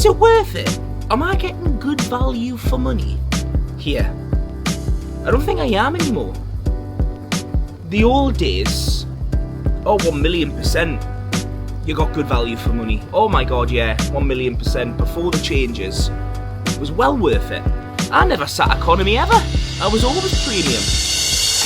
Is it worth it? Am I getting good value for money here? I don't think I am anymore. The old days, oh, 1,000,000%. You got good value for money. Oh my god, yeah, 1,000,000% before the changes. It was well worth it. I never sat economy ever. I was always premium.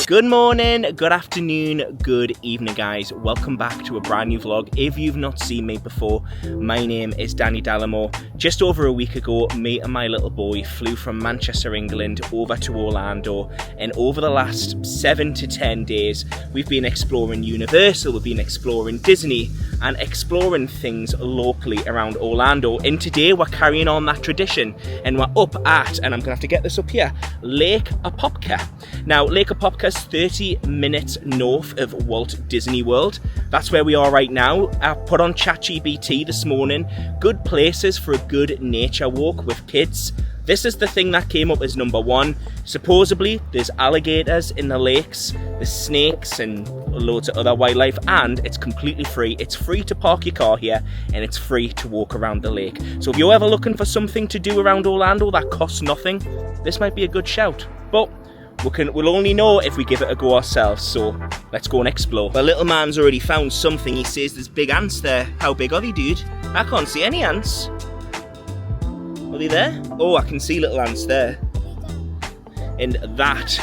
Good morning, good afternoon, good evening guys. Welcome back to a brand new vlog. If you've not seen me before, my name is Dalimore. Just over a week ago, me and my little boy flew from Manchester, England over to Orlando, and over the last 7 to 10 days, we've been exploring Universal, we've been exploring Disney, and exploring things locally around Orlando. And today we're carrying on that tradition, and we're up at, and I'm gonna have to get this up here, Lake Apopka. Now, Lake Apopka is 30 minutes north of Walt Disney World. That's where we are right now. I put on ChatGPT this morning, good places for a good nature walk with kids. This is the thing that came up as number one. Supposedly, there's alligators in the lakes, there's snakes and loads of other wildlife, and it's completely free. It's free to park your car here, and it's free to walk around the lake. So if you're ever looking for something to do around Orlando that costs nothing, this might be a good shout. But we'll only know if we give it a go ourselves, so let's go and explore. The little man's already found something. He says there's big ants there. How big are they, dude? I can't see any ants. Are they there? Oh, I can see little ants there. And that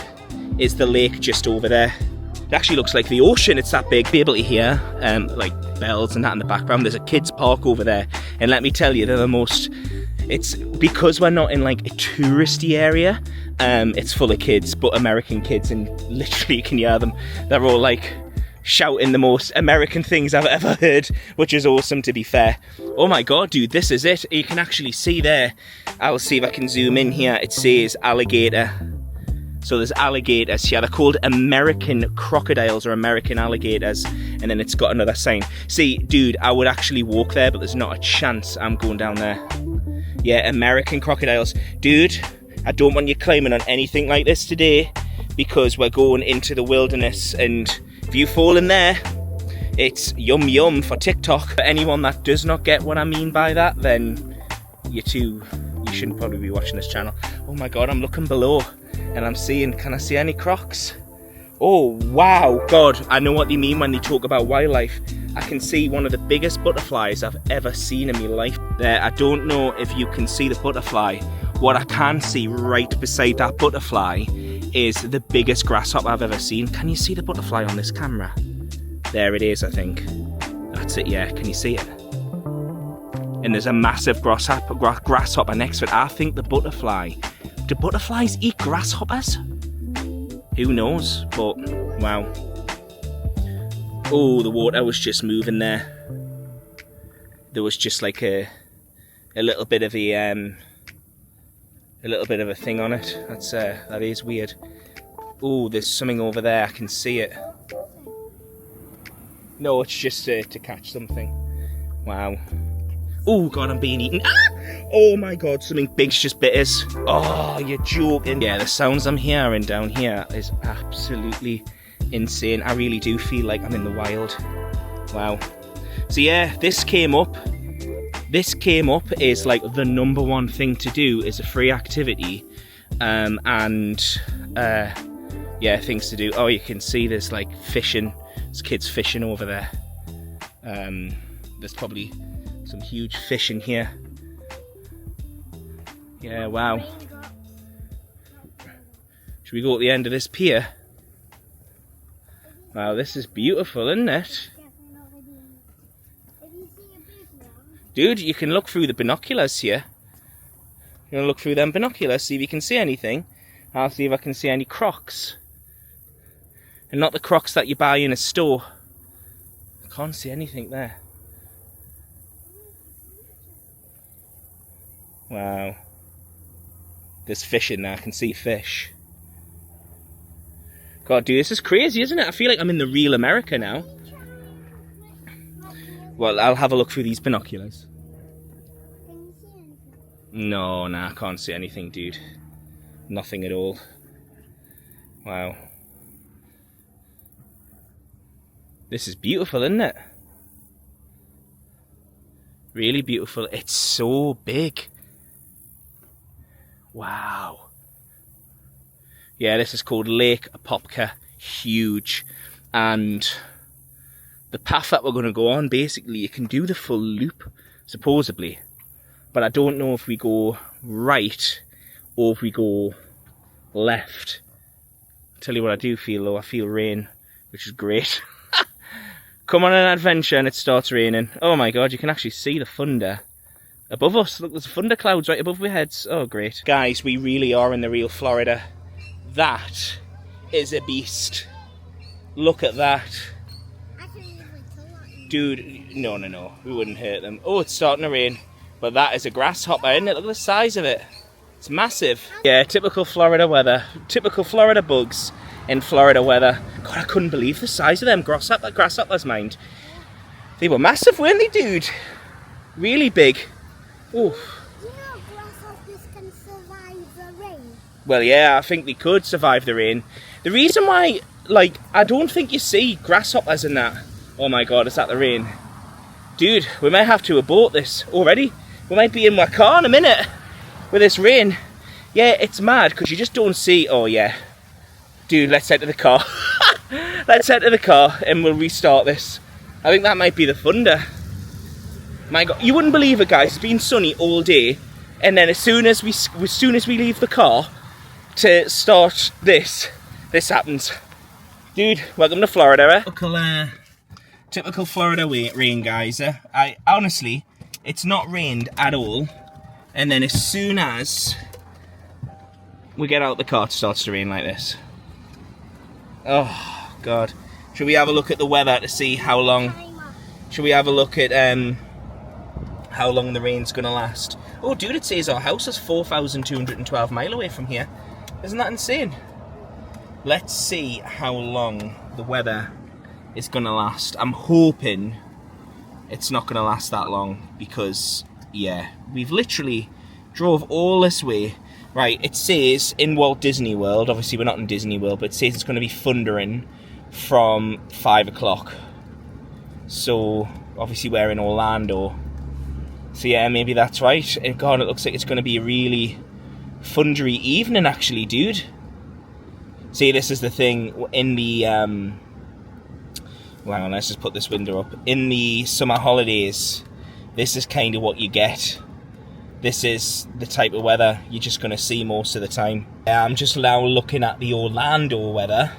is the lake just over there. It actually looks like the ocean, it's that big. Be able to hear like bells and that in the background. There's a kids park over there, and let me tell you, they're the most, it's because we're not in like a touristy area, it's full of kids, but American kids, and literally you can hear them. They're all like shouting the most American things I've ever heard, which is awesome, to be fair. Oh my god, dude, this is it. You can actually see there. I'll see if I can zoom in here. It says alligator. So there's alligators here. They're called American crocodiles or American alligators. And then it's got another sign. See, dude, I would actually walk there, but there's not a chance I'm going down there. Yeah, American crocodiles. Dude, I don't want you climbing on anything like this today, because we're going into the wilderness, and if you fall in there, it's yum yum for TikTok. For anyone that does not get what I mean by that, then you shouldn't probably be watching this channel. Oh my god, I'm looking below and I'm seeing, can I see any crocs? Oh wow, god, I know what they mean when they talk about wildlife. I can see one of the biggest butterflies I've ever seen in my life there. I don't know if you can see the butterfly. What I can see right beside that butterfly is the biggest grasshopper I've ever seen. Can you see the butterfly on this camera? There it is, I think. That's it, yeah. Can you see it? And there's a massive grasshopper next to it. I think the butterfly... Do butterflies eat grasshoppers? Who knows? But, wow. Oh, the water was just moving there. There was just like a little bit of a little bit of a thing on it. That is weird. Oh, there's something over there. I can see it. No, it's just to catch something. Wow. Oh god, I'm being eaten. Ah! Oh my god, something big's just bit us. Oh, you're joking. Yeah, the sounds I'm hearing down here is absolutely insane. I really do feel like I'm in the wild. Wow. So yeah, this came up as like the number one thing to do, is a free activity, and yeah, things to do. Oh, you can see there's like fishing. There's kids fishing over there. There's probably some huge fish in here. Yeah, wow. Should we go at the end of this pier? Wow, this is beautiful, isn't it? Dude, you can look through the binoculars here. You want to look through them binoculars, see if you can see anything. I'll see if I can see any crocs. And not the crocs that you buy in a store. I can't see anything there. Wow. There's fish in there, I can see fish. God, dude, this is crazy, isn't it? I feel like I'm in the real America now. Well, I'll have a look through these binoculars. No, nah, I can't see anything, dude. Nothing at all. Wow. This is beautiful, isn't it? Really beautiful. It's so big. Wow. Yeah, this is called Lake Apopka. Huge. And the path that we're going to go on, basically, you can do the full loop, supposedly. But I don't know if we go right or if we go left. I'll tell you what I do feel, though. I feel rain, which is great. Come on an adventure and it starts raining. Oh my god, you can actually see the thunder above us. Look, there's thunder clouds right above our heads. Oh, great. Guys, we really are in the real Florida. That is a beast. Look at that. Dude, no. We wouldn't hurt them. Oh, it's starting to rain. But that is a grasshopper, isn't it? Look at the size of it. It's massive. Yeah, typical Florida weather. Typical Florida bugs in Florida weather. God, I couldn't believe the size of them grasshoppers, mind. They were massive, weren't they, dude? Really big. Oh. Do you know grasshoppers can survive the rain? Well, yeah, I think they could survive the rain. The reason why, like, I don't think you see grasshoppers in that. Oh my god, is that the rain? Dude, we might have to abort this already. We might be in my car in a minute with this rain. Yeah, it's mad because you just don't see. Oh yeah. Dude, let's head to the car. Let's head to the car and we'll restart this. I think that might be the thunder. My god, you wouldn't believe it, guys. It's been sunny all day, and then as soon as we leave the car to start this happens. Dude, welcome to Florida, eh? Typical Florida rain, guys. I honestly, it's not rained at all, and then as soon as we get out the car, it starts to rain like this. Oh god. Should we have a look at the weather to see how long? Should we have a look at how long the rain's gonna last? Oh, dude, it says our house is 4,212 miles away from here. Isn't that insane? Let's see how long the weather is gonna last. I'm hoping it's not gonna last that long because, yeah, we've literally drove all this way. Right, it says in Walt Disney World, obviously we're not in Disney World, but it says it's gonna be thundering from 5 o'clock. So, obviously we're in Orlando. So yeah, maybe that's right. And God, it looks like it's gonna be a really thundery evening actually, dude. See, this is the thing, in the, well, hang on, let's just put this window up. In the summer holidays, this is kind of what you get. This is the type of weather you're just going to see most of the time. I'm just now looking at the Orlando weather,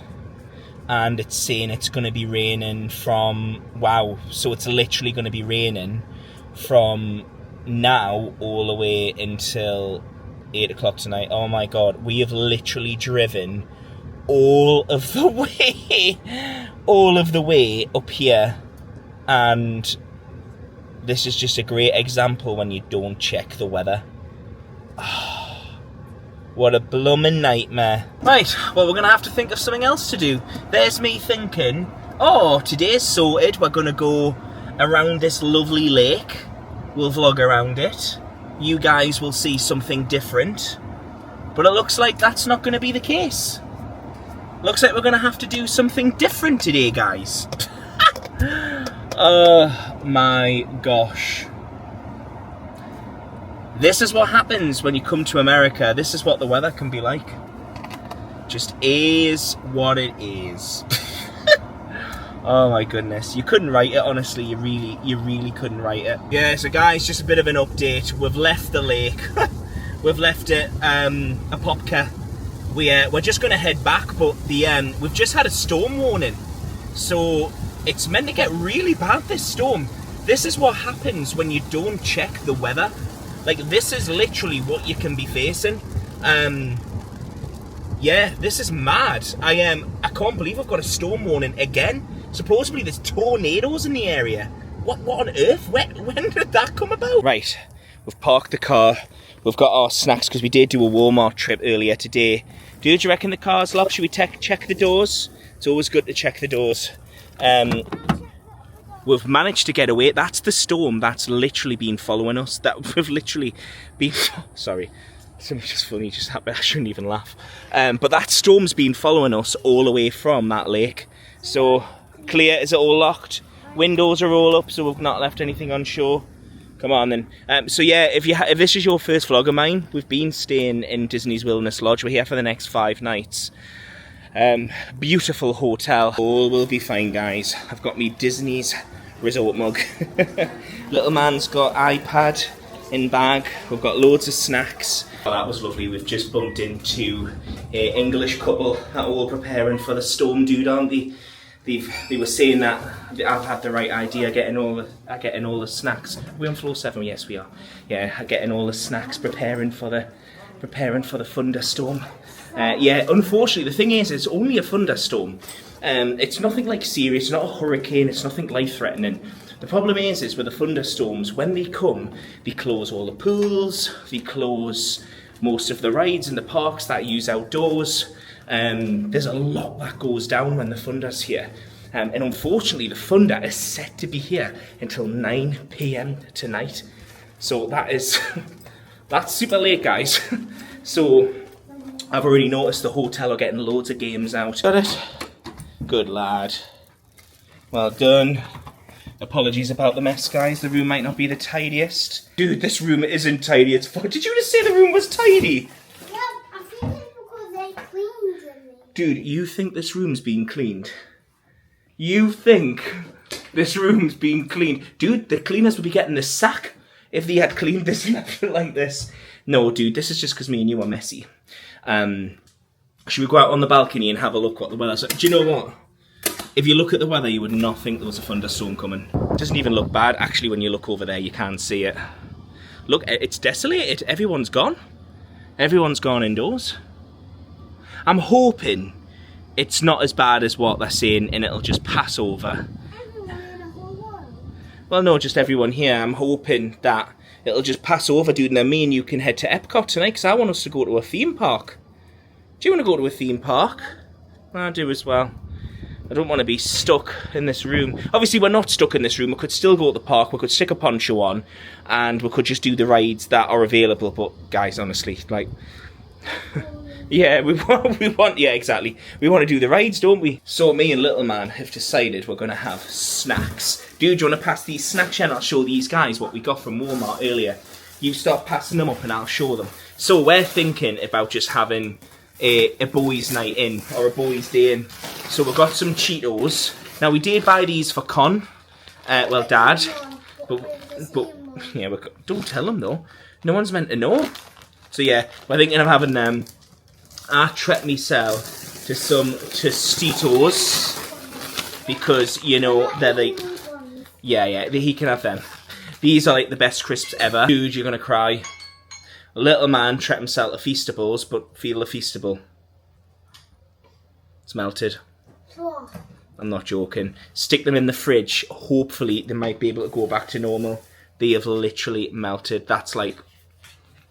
and it's saying it's going to be raining from, wow, so it's literally going to be raining from now all the way until 8 o'clock tonight. Oh my God, we have literally driven all of the way up here, and this is just a great example when you don't check the weather. Oh, what a blooming nightmare. Right, well, we're gonna have to think of something else to do. There's me thinking, oh, today's sorted, we're gonna go around this lovely lake. We'll vlog around it. You guys will see something different. But it looks like that's not gonna be the case. Looks like we're going to have to do something different today, guys. Oh my gosh. This is what happens when you come to America. This is what the weather can be like. Just is what it is. Oh my goodness. You couldn't write it, honestly. You really couldn't write it. Yeah, so guys, just a bit of an update. We've left the lake. We've left it, Apopka. We're just going to head back, but we've just had a storm warning. So it's meant to get really bad, this storm. This is what happens when you don't check the weather. Like, this is literally what you can be facing. Yeah, this is mad. I can't believe I've got a storm warning again. Supposedly there's tornadoes in the area. What on earth? When did that come about? Right, we've parked the car. We've got our snacks because we did do a Walmart trip earlier today. Do you reckon the car's locked? Should we check the doors? It's always good to check the doors. We've managed to get away. That's the storm that's literally been following us. That we've literally been... Sorry. Something just funny just happened. I shouldn't even laugh. But that storm's been following us all the way from that lake. So, clear. Is it all locked? Windows are all up, so we've not left anything on shore. Come on then. So yeah, if this is your first vlog of mine, we've been staying in Disney's Wilderness Lodge. We're here for the next 5 nights. Beautiful hotel. All will be fine, guys. I've got me Disney's resort mug. Little man's got iPad in bag. We've got loads of snacks. Well, that was lovely. We've just bumped into an English couple that are all preparing for the storm, dude, aren't they? They were saying that I've had the right idea, getting all the snacks. Are we on floor 7? Yes, we are. Yeah, getting all the snacks, preparing for the thunderstorm. Yeah, unfortunately, the thing is, it's only a thunderstorm. It's nothing like serious. It's not a hurricane. It's nothing life-threatening. The problem is with the thunderstorms, when they come, they close all the pools. They close most of the rides in the parks that use outdoors. There's a lot that goes down when the thunder's here. And unfortunately, the thunder is set to be here until 9 PM tonight. So that's super late, guys. So I've already noticed the hotel are getting loads of games out. Got it? Good lad. Well done. Apologies about the mess, guys. The room might not be the tidiest. Dude, this room isn't tidy as fuck. Did you just say the room was tidy? Yeah, I think it's because they cleaned it. Dude, you think this room's been cleaned? You think this room's been cleaned? Dude, the cleaners would be getting the sack if they had cleaned this and left it like this. No, dude, this is just because me and you are messy. Should we go out on the balcony and have a look what the weather's like? Do you know what? If you look at the weather, you would not think there was a thunderstorm coming. It doesn't even look bad. Actually, when you look over there, you can't see it. Look, it's desolated. Everyone's gone. Everyone's gone indoors. I'm hoping it's not as bad as what they're saying and it'll just pass over. Everyone in the whole world. Well, no, just everyone here. I'm hoping that it'll just pass over, dude, and then me and you can head to Epcot tonight because I want us to go to a theme park. Do you want to go to a theme park? I do as well. I don't want to be stuck in this room. Obviously, we're not stuck in this room. We could still go to the park. We could stick a poncho on, and we could just do the rides that are available. But guys, honestly, like, yeah, we want. Yeah, exactly. We want to do the rides, don't we? So me and Little Man have decided we're going to have snacks. Dude, do you want to pass these snacks in? I'll show these guys what we got from Walmart earlier. You start passing them up, and I'll show them. So we're thinking about just having a boys' night in, or a boys' day in. So we've got some Cheetos. Now we did buy these for Con, well, Dad, but yeah, don't tell them though. No one's meant to know. So yeah, we're thinking of having I treat myself to some Tostitos because you know they're like, yeah, he can have them. These are like the best crisps ever. Dude, you're gonna cry. Little Man treat himself to Feastables, but feel the Feastable. It's melted. I'm not joking. Stick them in the fridge. Hopefully they might be able to go back to normal. They have literally melted. That's like...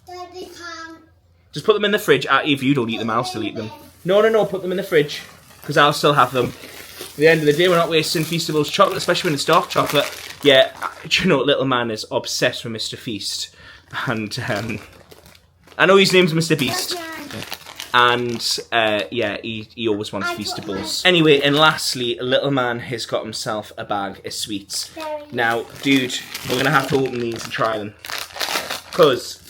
Daddy can't. Just put them in the fridge. If you don't eat them, I'll still eat them. No, put them in the fridge. Because I'll still have them. At the end of the day, we're not wasting Feastables chocolate, especially when it's dark chocolate. Yeah, do you know, Little Man is obsessed with Mr. Feast. And, I know his name's Mr. Beast. And, yeah, he always wants Feastables. Anyway, and lastly, Little Man has got himself a bag of sweets. Now, dude, we're going to have to open these and try them. Because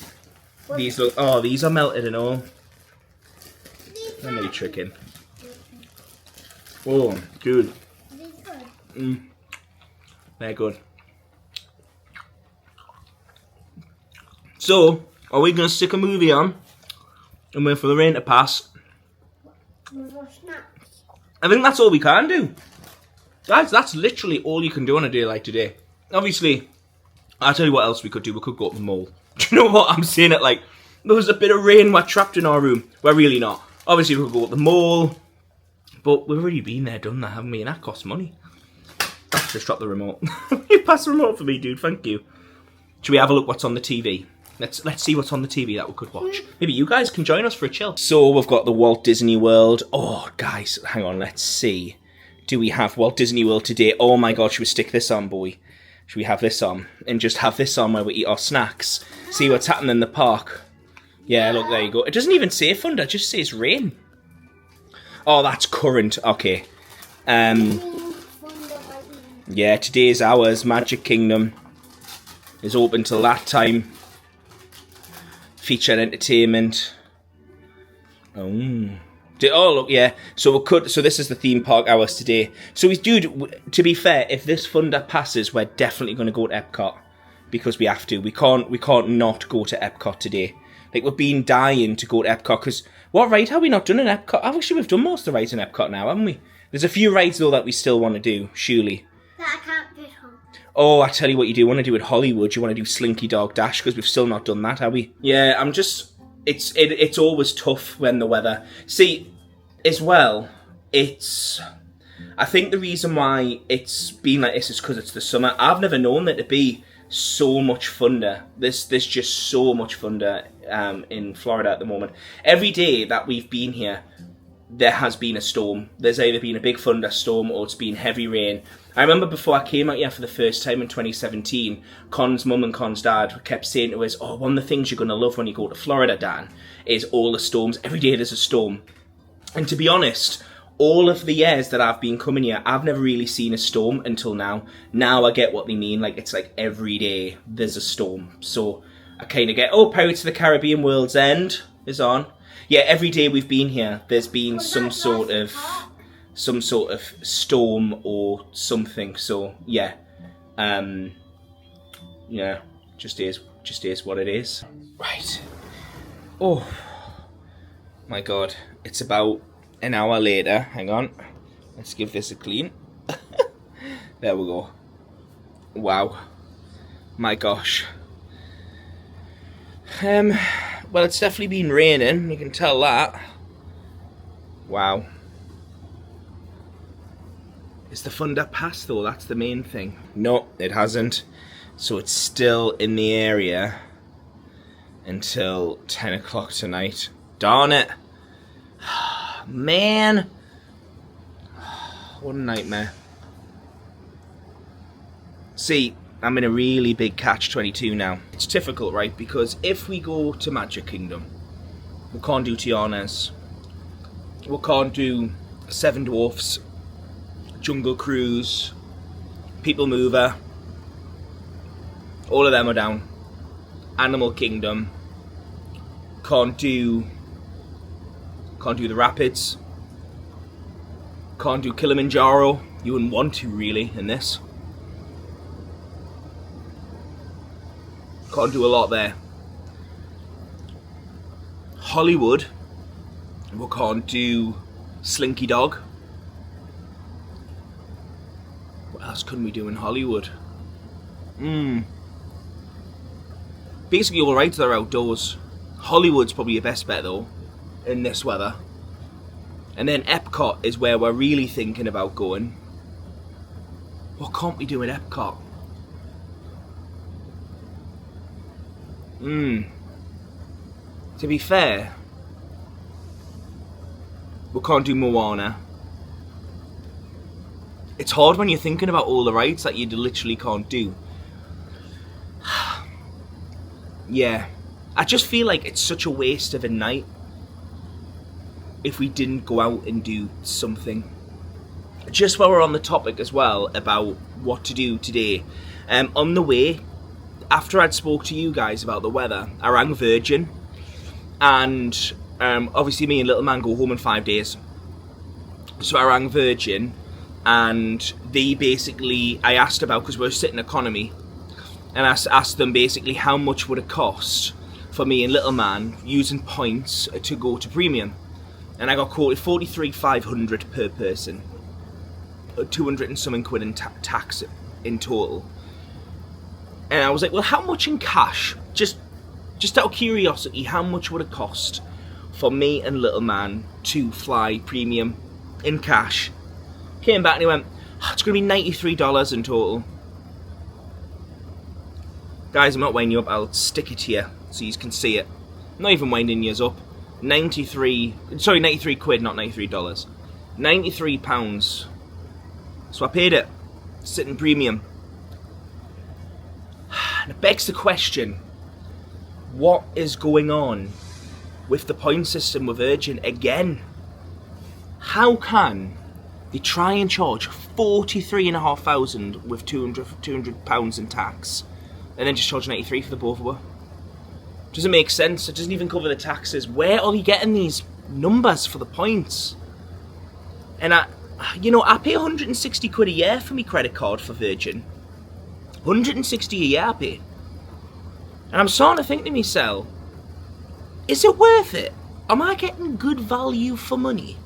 these look... Oh, these are melted and all. I know you're tricking. Oh, dude. They're good. So, are we going to stick a movie on and wait for the rain to pass? I think that's all we can do. Guys, that's literally all you can do on a day like today. Obviously, I'll tell you what else we could do. We could go to the mall. Do you know what? I'm saying it like, there was a bit of rain, we're trapped in our room. We're really not. Obviously, we could go to the mall. But we've already been there, done that, haven't we? And that costs money. Just drop the remote. You pass the remote for me, dude. Thank you. Should we have a look what's on the TV? Let's see what's on the TV that we could watch. Maybe you guys can join us for a chill. So we've got the Walt Disney World. Oh, guys, hang on. Let's see. Do we have Walt Disney World today? Oh my God, should we stick this on, boy? Should we have this on? And just have this on while we eat our snacks? See what's happening in the park. Yeah, look, there you go. It doesn't even say thunder, it just says rain. Oh, that's current. Okay. Yeah, today's ours. Magic Kingdom. is open till that time. Feature entertainment. Oh look, yeah. So this is the theme park hours today. So dude, to be fair, if this funder passes, we're definitely going to go to Epcot because we have to. We can't not go to Epcot today. Like, we've been dying to go to Epcot because what ride have we not done in Epcot? Actually, we've done most of the rides in Epcot now, haven't we? There's a few rides though that we still want to do, surely. That I can't get home. Oh, I tell you what you do want to do at Hollywood. You want to do Slinky Dog Dash because we've still not done that, have we? Yeah, I'm just... It's always tough when the weather... See, as well, it's... I think the reason why it's been like this is because it's the summer. I've never known there to be so much thunder. There's just so much thunder in Florida at the moment. Every day that we've been here, there has been a storm. There's either been a big thunderstorm or it's been heavy rain. I remember before I came out here for the first time in 2017, Con's mum and Con's dad kept saying to us, oh, one of the things you're going to love when you go to Florida, Dan, is all the storms. Every day there's a storm. And to be honest, all of the years that I've been coming here, I've never really seen a storm until now. Now I get what they mean. Like, it's like every day there's a storm. So I kind of get, oh, Pirates of the Caribbean World's End is on. Yeah, every day we've been here, there's been some sort of storm or something. So yeah, yeah, just is what it is. Right. Oh my God, it's about an hour later. Hang on, let's give this a clean. There we go. Wow, my gosh. Well, it's definitely been raining, you can tell that. Wow. Is the thunder passed though? That's the main thing. No, it hasn't. So it's still in the area until 10 o'clock tonight. Darn it. Man. What a nightmare. See, I'm in a really big catch-22 now. It's difficult, right? Because if we go to Magic Kingdom, we can't do Tiana's. We can't do Seven Dwarfs, Jungle Cruise, People Mover. All of them are down. Animal Kingdom. Can't do the Rapids. Can't do Kilimanjaro. You wouldn't want to, really, in this. Can't do a lot there. Hollywood, we can't do Slinky Dog. What else couldn't we do in Hollywood? Basically all rides that are outdoors. Hollywood's probably your best bet though, in this weather. And then Epcot is where we're really thinking about going. What can't we do in Epcot? To be fair, we can't do Moana. It's hard when you're thinking about all the rides that you literally can't do. Yeah, I just feel like it's such a waste of a night if we didn't go out and do something. Just while we're on the topic as well about what to do today, on the way, after I'd spoke to you guys about the weather, I rang Virgin, and obviously me and little man go home in 5 days. So I rang Virgin, and they basically, I asked about, because we're sitting economy, and I asked them basically how much would it cost for me and little man using points to go to premium. And I got quoted 43,500 per person, 200 and something quid in tax in total. And I was like, well, how much in cash? Just out of curiosity, how much would it cost for me and little man to fly premium in cash? Came back and he went, oh, it's going to be $93 in total. Guys, I'm not winding you up. I'll stick it here so you can see it. I'm not even winding you up. 93 quid, not $93. 93 pounds. So I paid it. Sitting premium. And it begs the question, what is going on with the point system with Virgin again? How can they try and charge 43,500 with £200 in tax and then just charge 93 for the both of them. Doesn't make sense. It doesn't even cover the taxes. Where are they getting these numbers for the points? And I pay 160 quid a year for my credit card for Virgin. 160 a year I pay. And I'm starting to think to myself, is it worth it? Am I getting good value for money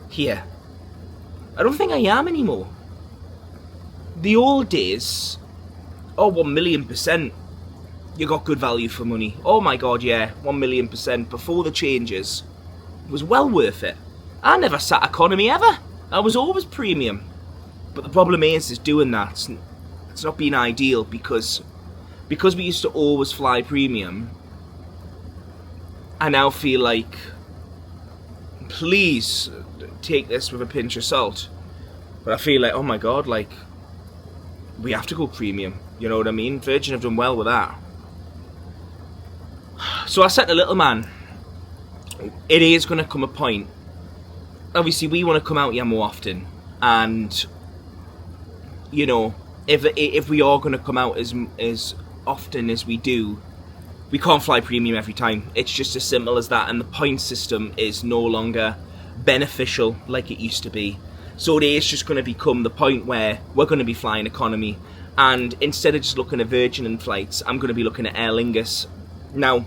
here? I don't think I am anymore. The old days, 1,000,000%, you got good value for money. Oh my god, yeah, 1,000,000%. Before the changes, it was well worth it. I never sat economy ever. I was always premium. But the problem is doing that, it's not been ideal because we used to always fly premium. I now feel like, please take this with a pinch of salt. But I feel like, oh my god, like, we have to go premium. You know what I mean? Virgin have done well with that. So I said to little man, it is going to come a point. Obviously, we want to come out here more often, and you know, if we are going to come out as often as we do, we can't fly premium every time. It's just as simple as that, and the point system is no longer beneficial like it used to be. So it is just going to become the point where we're going to be flying economy, and instead of just looking at Virgin and flights, I'm going to be looking at Aer Lingus. Now,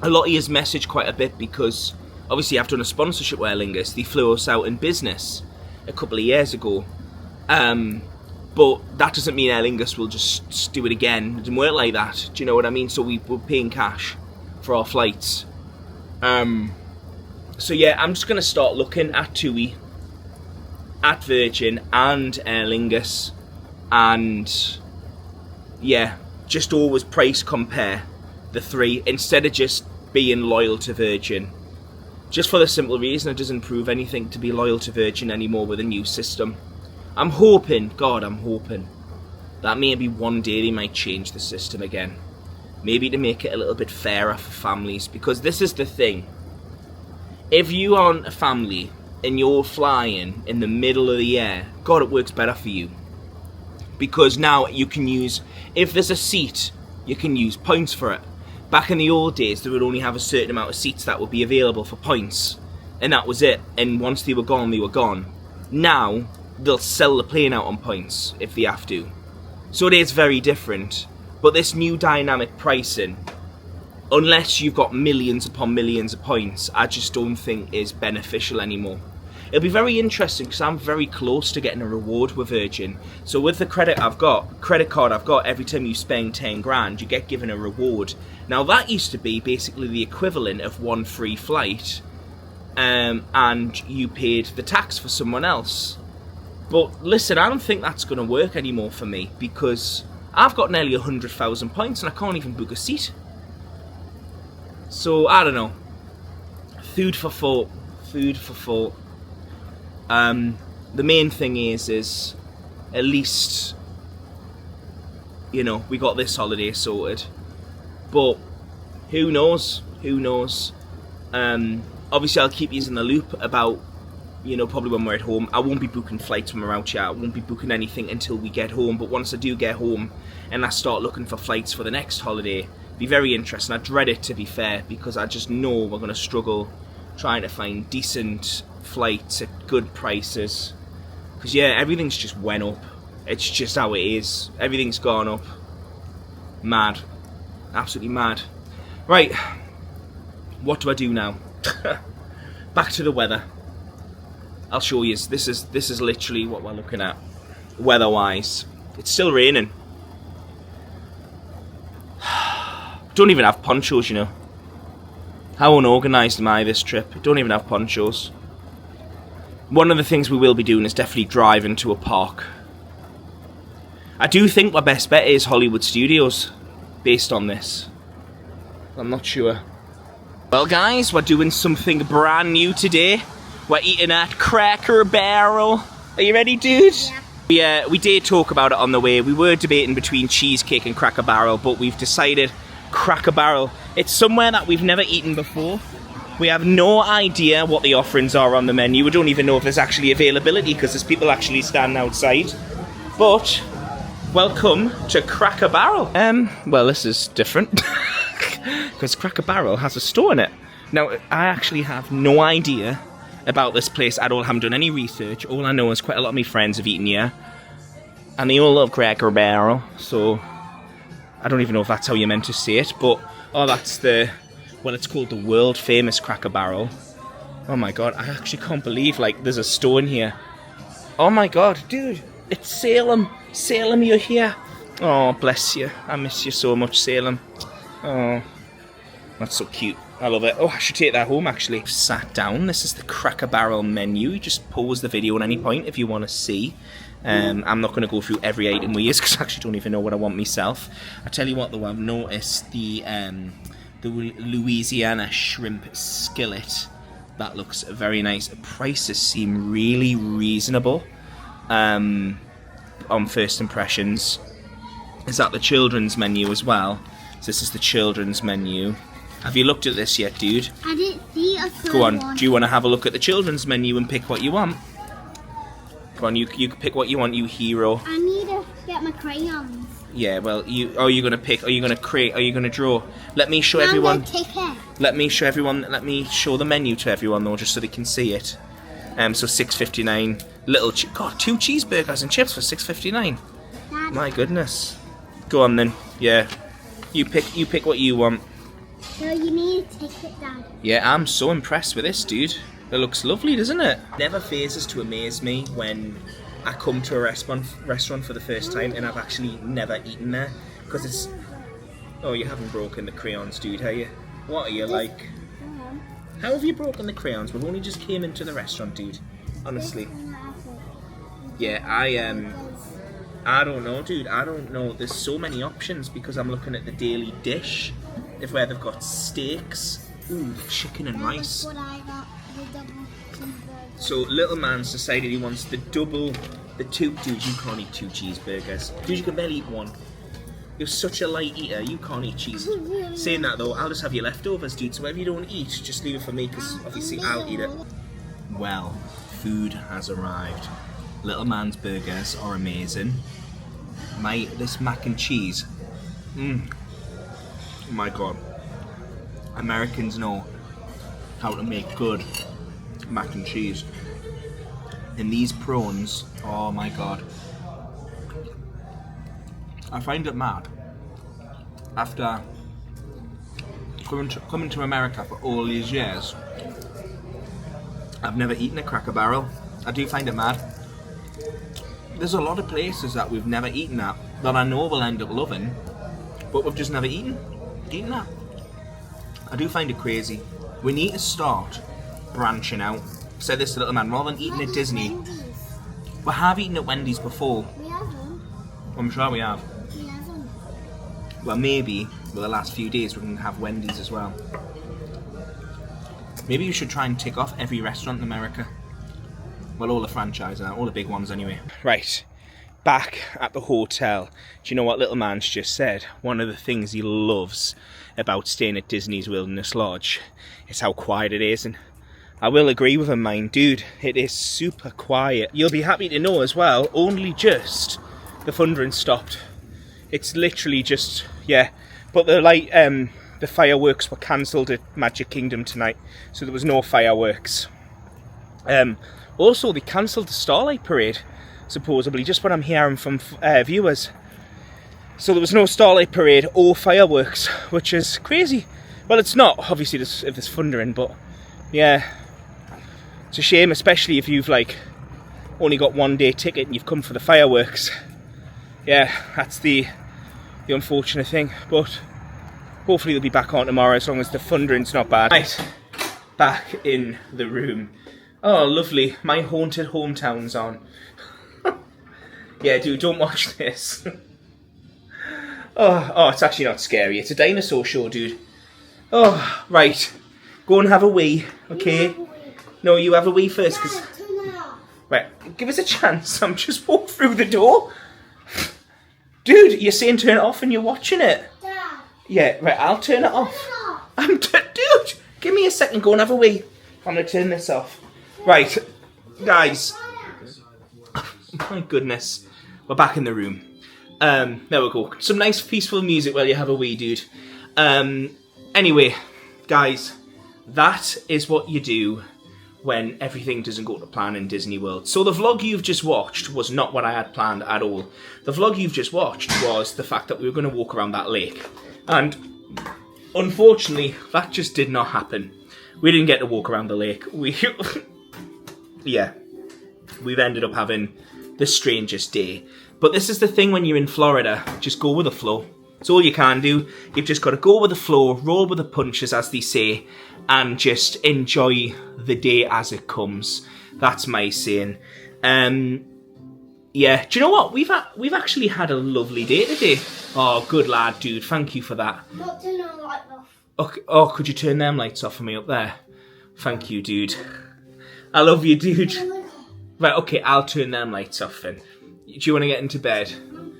a lot of you messaged quite a bit because obviously I've done a sponsorship with Aer Lingus. They flew us out in business a couple of years ago. But that doesn't mean Aer Lingus will just do it again. It didn't work like that. Do you know what I mean? So we're paying cash for our flights. So yeah, I'm just going to start looking at TUI, at Virgin and Aer Lingus. And yeah, just always price compare the three instead of just being loyal to Virgin. Just for the simple reason it doesn't prove anything to be loyal to Virgin anymore with a new system. I'm hoping that maybe one day they might change the system again. Maybe to make it a little bit fairer for families, because this is the thing. If you aren't a family and you're flying in the middle of the year, God, it works better for you. Because now you can use, if there's a seat, you can use points for it. Back in the old days, they would only have a certain amount of seats that would be available for points. And that was it. And once they were gone, they were gone. Now, they'll sell the plane out on points if they have to. So it is very different. But this new dynamic pricing, unless you've got millions upon millions of points, I just don't think is beneficial anymore. It'll be very interesting because I'm very close to getting a reward with Virgin. So with the credit card I've got, every time you spend 10 grand, you get given a reward. Now that used to be basically the equivalent of one free flight, and you paid the tax for someone else. But listen, I don't think that's going to work anymore for me, because I've got nearly 100,000 points and I can't even book a seat. So I don't know. Food for thought. The main thing is at least, you know, we got this holiday sorted. But who knows? Obviously I'll keep you in the loop about, you know, probably when we're at home. I won't be booking flights when we're out here. I won't be booking anything until we get home. But once I do get home and I start looking for flights for the next holiday, it'll be very interesting. I dread it, to be fair, because I just know we're going to struggle trying to find decent flights at good prices. Because yeah, everything's just went up. It's just how it is. Everything's gone up. Mad. Absolutely mad. Right. What do I do now? Back to the weather. I'll show you. This is literally what we're looking at, weather-wise. It's still raining. Don't even have ponchos, you know. How unorganised am I this trip? Don't even have ponchos. One of the things we will be doing is definitely driving to a park. I do think my best bet is Hollywood Studios, based on this. I'm not sure. Well guys, we're doing something brand new today. We're eating at Cracker Barrel. Are you ready, dude? Yeah. We did talk about it on the way. We were debating between cheesecake and Cracker Barrel, but we've decided Cracker Barrel. It's somewhere that we've never eaten before. We have no idea what the offerings are on the menu. We don't even know if there's actually availability because there's people actually standing outside. But Welcome to Cracker Barrel. Well, this is different because Cracker Barrel has a store in it. Now, I actually have no idea about this place at all. I haven't done any research. All I know is quite a lot of my friends have eaten here, and they all love Cracker Barrel. So I don't even know if that's how you're meant to say it, but that's it's called the world famous Cracker Barrel. Oh my god, I actually can't believe there's a store in here. Oh my god, dude, it's Salem. Salem, you're here. Oh, bless you. I miss you so much, Salem. Oh, that's so cute. I love it. Oh, I should take that home, actually. Sat down. This is the Cracker Barrel menu. You just pause the video at any point if you want to see. I'm not going to go through every item we use because I actually don't even know what I want myself. I tell you what, though, I've noticed the Louisiana shrimp skillet. That looks very nice. Prices seem really reasonable. On first impressions. Is that the children's menu as well? So this is the children's menu. Have you looked at this yet, dude? I didn't see a third Go on, one. do you want to have a look at the children's menu and pick what you want? Go on, you pick what you want, you hero. I need to get my crayons. Yeah, well, are you going to pick, are you going to create, are you going to draw? Let me show everyone. I'm gonna take it. Let me show everyone, let me show the menu to everyone though, just so they can see it. So $6.59. God, 2 cheeseburgers and chips for $6.59. Dad. My goodness. Go on then. Yeah. You pick what you want. So you need to take it, Dad. Yeah, I'm so impressed with this, dude. It looks lovely, doesn't it? Never fails to amaze me when I come to a restaurant for the first time and I've actually never eaten there. Because it's... Oh, you haven't broken the crayons, dude, have you? What are you like? How have you broken the crayons? We've only just came into the restaurant, dude. Honestly. Yeah, I don't know, dude. I don't know. There's so many options because I'm looking at the daily dish. Where they've got steaks. Ooh, chicken and rice. That's what I got, the double cheeseburger. So little man's decided he wants the 2. Dude, you can't eat 2 cheeseburgers. Dude, you can barely eat 1. You're such a light eater, you can't eat cheese. Saying that though, I'll just have your leftovers, dude. So whatever you don't eat, just leave it for me, because obviously I'll eat it. Well, food has arrived. Little man's burgers are amazing. This mac and cheese. Oh my god. Americans know how to make good mac and cheese. And these prawns, oh my god. I find it mad. After coming to America for all these years, I've never eaten a Cracker Barrel. I do find it mad. There's a lot of places that we've never eaten at that I know we'll end up loving, but we've just never eaten that. I do find it crazy. We need to start branching out. I said this to little man, rather than eating at Disney. We have eaten at Wendy's before. We haven't. I'm sure we have. We haven't. Well, maybe with the last few days we can have Wendy's as well. Maybe you should try and tick off every restaurant in America. Well, all the franchises, all the big ones anyway. Right, back at the hotel. Do you know what little man's just said? One of the things he loves about staying at Disney's Wilderness Lodge is how quiet it is, and I will agree with him, mine. Dude, it is super quiet. You'll be happy to know as well, only just the thundering stopped. It's literally just, yeah. But the fireworks were cancelled at Magic Kingdom tonight, so there was no fireworks. Also, they cancelled the Starlight Parade, supposedly, just what I'm hearing from viewers. So there was no Starlight Parade or fireworks, which is crazy. Well, it's not, obviously, if there's thundering, but yeah. It's a shame, especially if you've only got 1 day ticket and you've come for the fireworks. Yeah, that's the unfortunate thing, but hopefully they'll be back on tomorrow as long as the thundering's not bad. Right, back in the room. Oh, lovely. My haunted hometown's on. Yeah, dude, don't watch this. Oh, it's actually not scary. It's a dinosaur show, dude. Oh, right. Go and have a wee, okay? No, you have a wee first, because... Right, give us a chance. I'm just walked through the door. Dude, you're saying turn it off and you're watching it. Dad. Yeah, right, I'll turn it off. Dude, give me a second, go and have a wee. I'm going to turn this off. Right, guys. My goodness. We're back in the room. There we go. Some nice peaceful music while you have a wee, dude. Anyway, guys, that is what you do when everything doesn't go to plan in Disney World. So the vlog you've just watched was not what I had planned at all. The vlog you've just watched was the fact that we were going to walk around that lake. And unfortunately, that just did not happen. We didn't get to walk around the lake. Yeah, we've ended up having the strangest day. But this is the thing when you're in Florida, just go with the flow. It's all you can do. You've just got to go with the flow, roll with the punches, as they say, and just enjoy the day as it comes. That's my saying. Yeah, do you know what? We've actually had a lovely day today. Oh, good lad, dude. Thank you for that. Not turn the light off. Okay. Oh, could you turn them lights off for me up there? Thank you, dude. I love you, dude. Right, okay, I'll turn them lights off then. Do you want to get into bed? I'm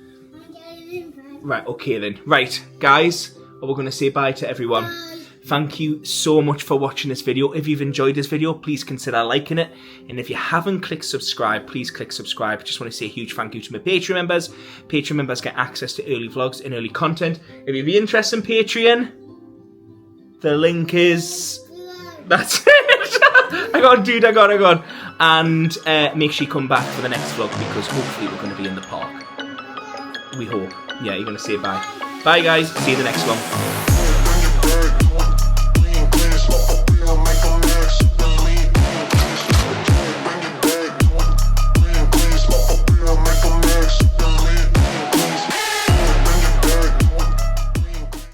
getting in bed. Right, okay then. Right, guys, we're going to say bye to everyone. Bye. Thank you so much for watching this video. If you've enjoyed this video, please consider liking it. And if you haven't clicked subscribe, please click subscribe. I just want to say a huge thank you to my Patreon members. Patreon members get access to early vlogs and early content. If you'd be interested in Patreon, the link is... That's it. I got. And make sure you come back for the next vlog because hopefully we're going to be in the park. We hope. Yeah, you're going to say bye. Bye, guys. See you in the next one.